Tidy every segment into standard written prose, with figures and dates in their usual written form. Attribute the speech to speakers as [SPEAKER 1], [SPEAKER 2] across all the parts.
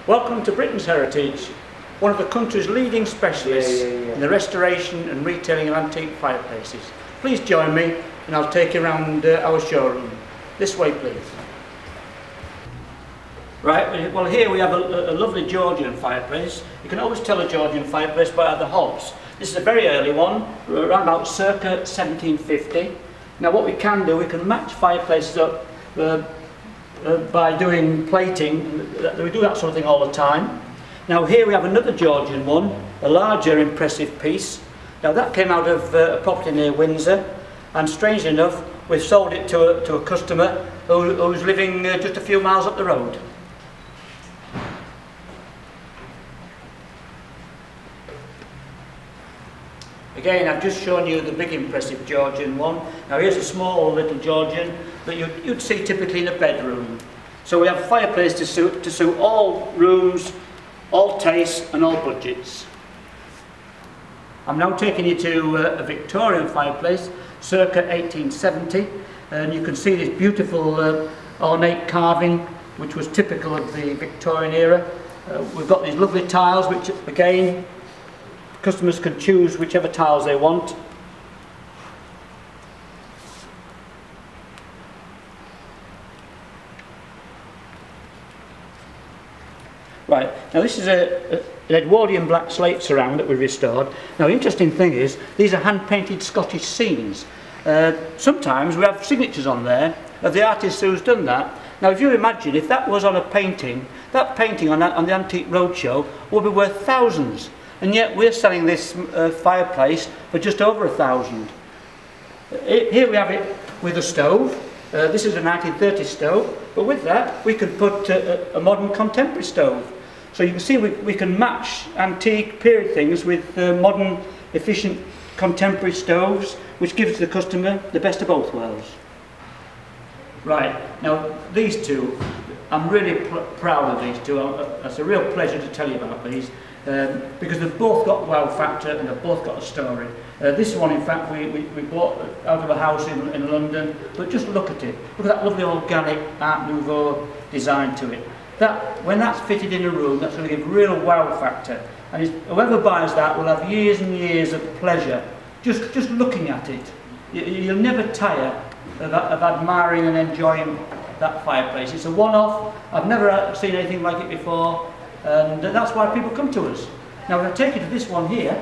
[SPEAKER 1] Welcome to Britain's Heritage, one of the country's leading specialists in the restoration and retailing of antique fireplaces. Please join me and I'll take you around our showroom. This way, please. Right, well here we have a lovely Georgian fireplace. You can always tell a Georgian fireplace by the hobs. This is a very early one, around about circa 1750. Now what we can do, we can match fireplaces up by doing plating. We do that sort of thing all the time. Now here we have another Georgian one, a larger impressive piece. Now that came out of a property near Windsor, and strangely enough we've sold it to a customer who's living just a few miles up the road. Again, I've just shown you the big impressive Georgian one. Now here's a small little Georgian that you'd see typically in a bedroom. So we have a fireplace to suit all rooms, all tastes and all budgets. I'm now taking you to a Victorian fireplace, circa 1870, and you can see this beautiful ornate carving which was typical of the Victorian era. We've got these lovely tiles which again customers can choose whichever tiles they want. Right, now this is an Edwardian black slate surround that we restored. Now the interesting thing is, these are hand-painted Scottish scenes. Sometimes we have signatures on there of the artist who's done that. Now if you imagine, if that was on a painting, that painting on the Antique Roadshow would be worth thousands. And yet we're selling this fireplace for just over 1,000. Here we have it with a stove. This is a 1930s stove, but with that we can put a modern contemporary stove. So you can see we can match antique period things with modern efficient contemporary stoves, which gives the customer the best of both worlds. Right, now these two, I'm really proud of these two. It's a real pleasure to tell you about these. Because they've both got wow factor and they've both got a story. This one in fact we bought out of a house in London, but just look at it. Look at that lovely organic Art Nouveau design to it. When that's fitted in a room, that's going to give real wow factor. And whoever buys that will have years and years of pleasure just looking at it. You'll never tire of admiring and enjoying that fireplace. It's a one-off. I've never seen anything like it before. And that's why people come to us. Now if I take you to this one here,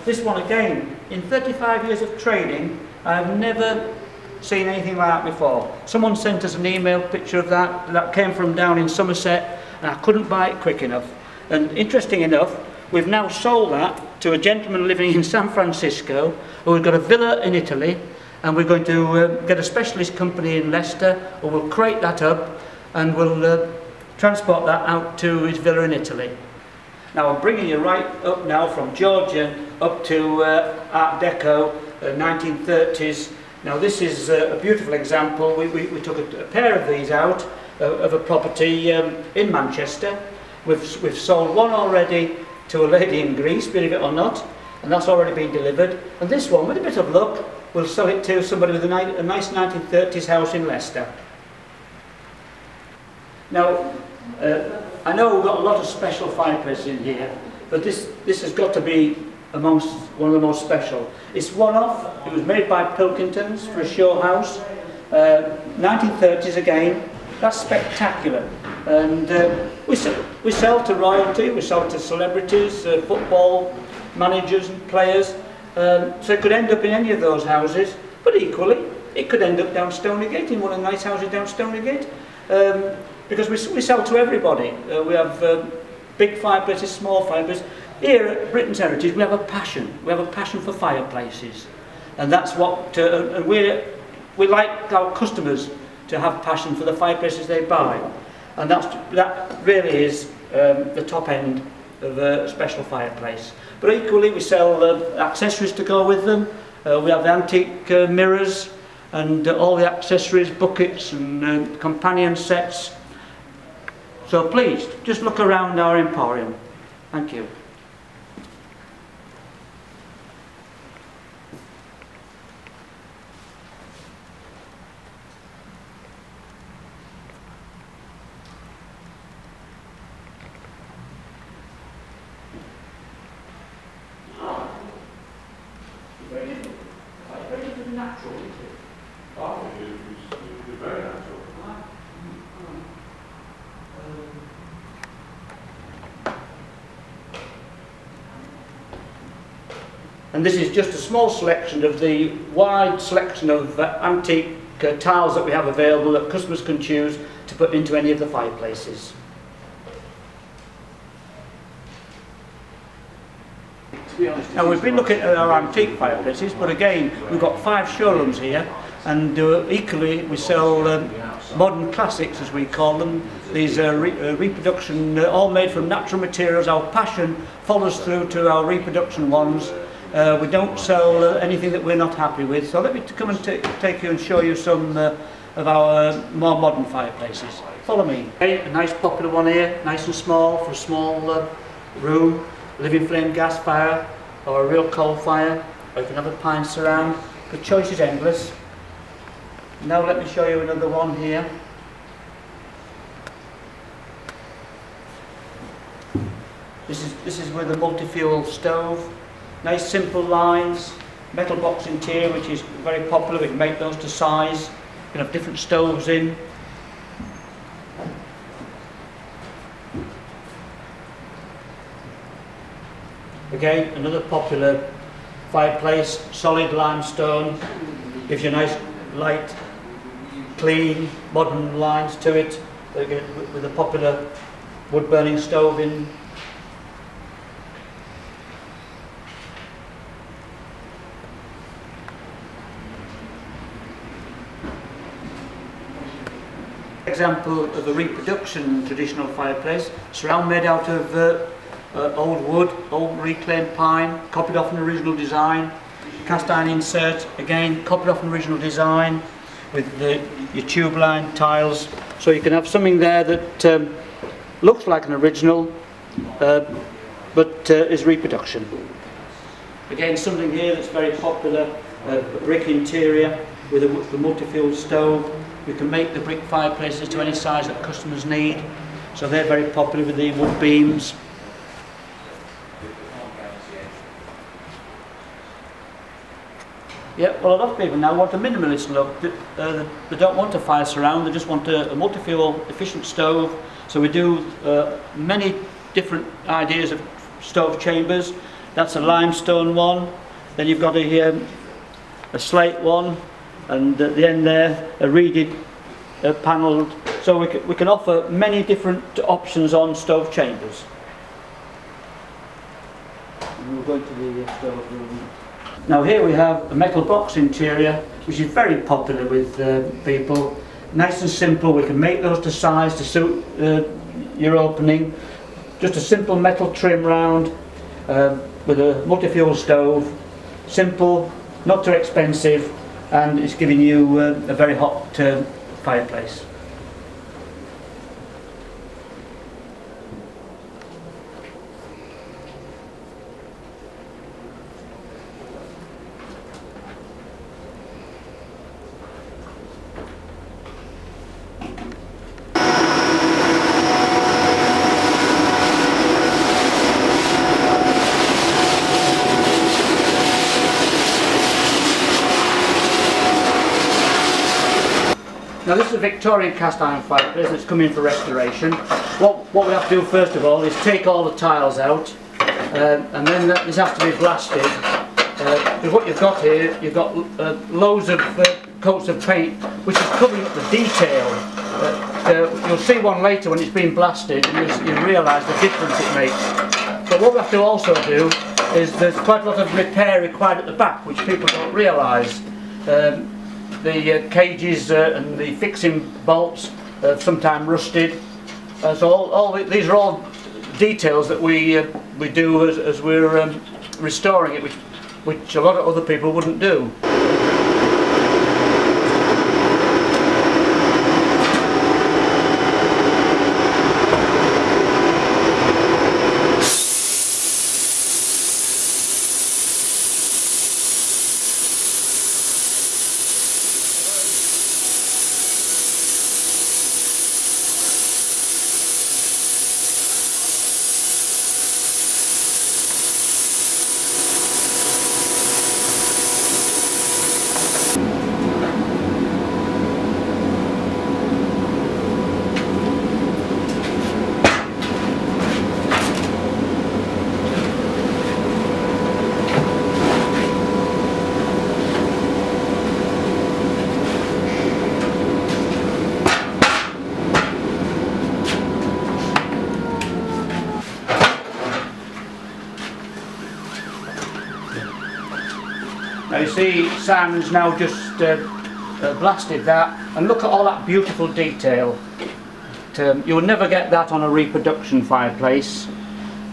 [SPEAKER 1] this one again, in 35 years of trading, I've never seen anything like that before. Someone sent us an email picture of that came from down in Somerset, and I couldn't buy it quick enough. And interesting enough, we've now sold that to a gentleman living in San Francisco who's got a villa in Italy, and we're going to get a specialist company in Leicester who will crate that up and will transport that out to his villa in Italy. Now I'm bringing you right up now from Georgian up to Art Deco, 1930s. Now this is a beautiful example. We took a pair of these out of a property in Manchester. We've sold one already to a lady in Greece, believe it or not, and that's already been delivered. And this one, with a bit of luck, we'll sell it to somebody with a nice 1930s house in Leicester. Now, I know we've got a lot of special fireplaces in here, but this has got to be amongst one of the most special. It's one-off. It was made by Pilkingtons for a show house. 1930s again. That's spectacular. And we sell to royalty, we sell to celebrities, football managers and players. So it could end up in any of those houses, but equally it could end up down Stonygate, in one of the nice houses down Stonygate. Because we sell to everybody. We have big fireplaces, small fireplaces. Here at Britain's Heritage we have a passion. We have a passion for fireplaces. And that's what, and we like our customers to have passion for the fireplaces they buy. And that really is the top end of a special fireplace. But equally we sell accessories to go with them. We have the antique mirrors and all the accessories, buckets and companion sets. So please, just look around our emporium. Thank you. natural, isn't it?
[SPEAKER 2] Oh, it's very natural.
[SPEAKER 1] And this is just a small selection of the wide selection of antique tiles that we have available that customers can choose to put into any of the fireplaces. Now we've been looking at our antique fireplaces, but again we've got 5 showrooms here, and equally we sell modern classics, as we call them. These are reproduction, all made from natural materials. Our passion follows through to our reproduction ones. We don't sell anything that we're not happy with. So let me come and take you and show you some of our more modern fireplaces. Follow me. Okay, a nice popular one here, nice and small for a small room. Living flame gas fire or a real coal fire, or you can have a pine surround. The choice is endless. Now let me show you another one here. This is with a multi-fuel stove. Nice simple lines, metal box interior, which is very popular. We can make those to size. You can have different stoves in. Again, another popular fireplace, solid limestone, gives you a nice light, clean, modern lines to it, with a popular wood burning stove in. Example of a reproduction traditional fireplace, surround made out of old wood, old reclaimed pine, copied off an original design, cast iron insert, again copied off an original design with your tube line tiles, so you can have something there that looks like an original but is reproduction. Again, something here that's very popular, a brick interior with a multi-fuel stove. We can make the brick fireplaces to any size that customers need, so they're very popular with the wood beams. Yeah, well, a lot of people now want a minimalist look. They don't want a fire surround, they just want a multi-fuel efficient stove. So we do many different ideas of stove chambers. That's a limestone one, then you've got a slate one, and at the end there a reeded panelled. So we can offer many different options on stove chambers. And we'll go into the stove room. Now here we have a metal box interior, which is very popular with people. Nice and simple, we can make those to size to suit your opening. Just a simple metal trim round with a multi-fuel stove. Simple, not too expensive, and it's giving you a very hot fireplace. Now this is a Victorian cast iron fireplace that's come in for restoration. What we have to do first of all is take all the tiles out, and then this has to be blasted. Because what you've got here, you've got loads of coats of paint which is covering up the detail. You'll see one later when it's been blasted, and you'll realise the difference it makes. But what we have to also do is there's quite a lot of repair required at the back, which people don't realise. The cages and the fixing bolts sometimes rusted. So these are all details that we do as we're restoring it, which a lot of other people wouldn't do. see Simon's now just blasted that, and look at all that beautiful detail. You'll never get that on a reproduction fireplace.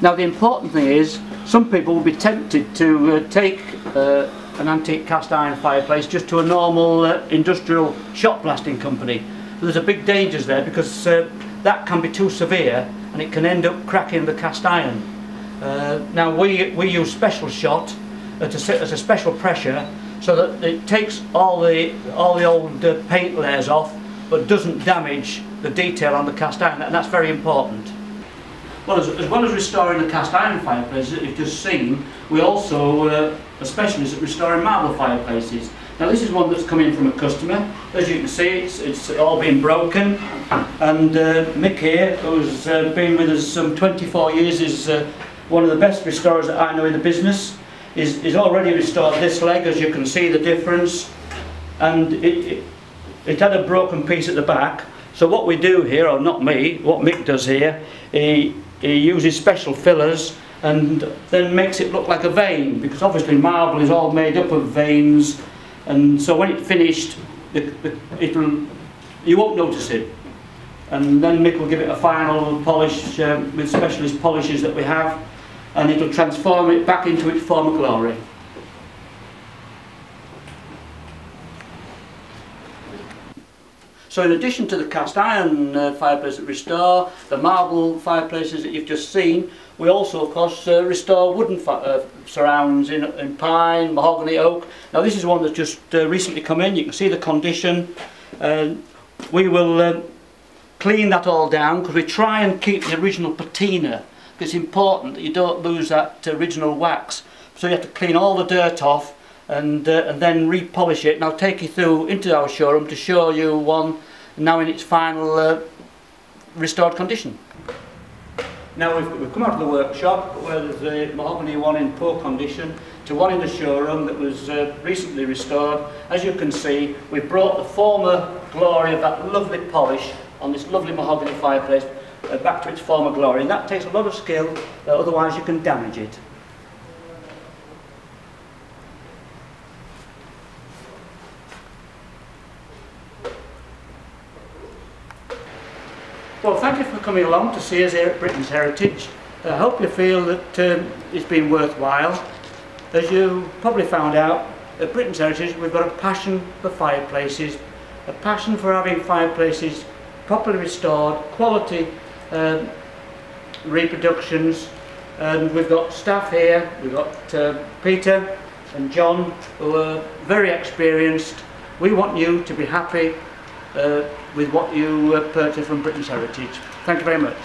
[SPEAKER 1] Now the important thing is, some people will be tempted to take an antique cast iron fireplace just to a normal industrial shop blasting company. There's a big danger there, because that can be too severe and it can end up cracking the cast iron. Now we use special shot at a special pressure, so that it takes all the old paint layers off, but doesn't damage the detail on the cast iron, and that's very important. Well, as well as restoring the cast iron fireplaces that you've just seen, we also are specialists at restoring marble fireplaces. Now this is one that's come in from a customer. As you can see, it's all been broken, and Mick here, who's been with us some 24 years, is one of the best restorers that I know in the business. Is already restored this leg, as you can see the difference, and it had a broken piece at the back. So what we do here, or not me, what Mick does here, he uses special fillers and then makes it look like a vein, because obviously marble is all made up of veins, and so when it's finished you won't notice it. And then Mick will give it a final polish with specialist polishes that we have, and it'll transform it back into its former glory. So in addition to the cast iron fireplace that we restore, the marble fireplaces that you've just seen, we also of course restore wooden surrounds in pine, mahogany, oak. Now this is one that's just recently come in. You can see the condition. We will clean that all down, because we try and keep the original patina. It's important that you don't lose that original wax. So you have to clean all the dirt off and then repolish it. And I'll take you through into our showroom to show you one now in its final restored condition. Now we've come out of the workshop where there's a mahogany one in poor condition to one in the showroom that was recently restored. As you can see, we've brought the former glory of that lovely polish on this lovely mahogany fireplace back to its former glory, and that takes a lot of skill, otherwise you can damage it. Well, thank you for coming along to see us here at Britain's Heritage. I hope you feel that it's been worthwhile. As you probably found out, at Britain's Heritage we've got a passion for fireplaces, a passion for having fireplaces properly restored, quality reproductions, and we've got staff here. We've got Peter and John, who are very experienced. We want you to be happy with what you purchase from Britain's Heritage. Thank you very much.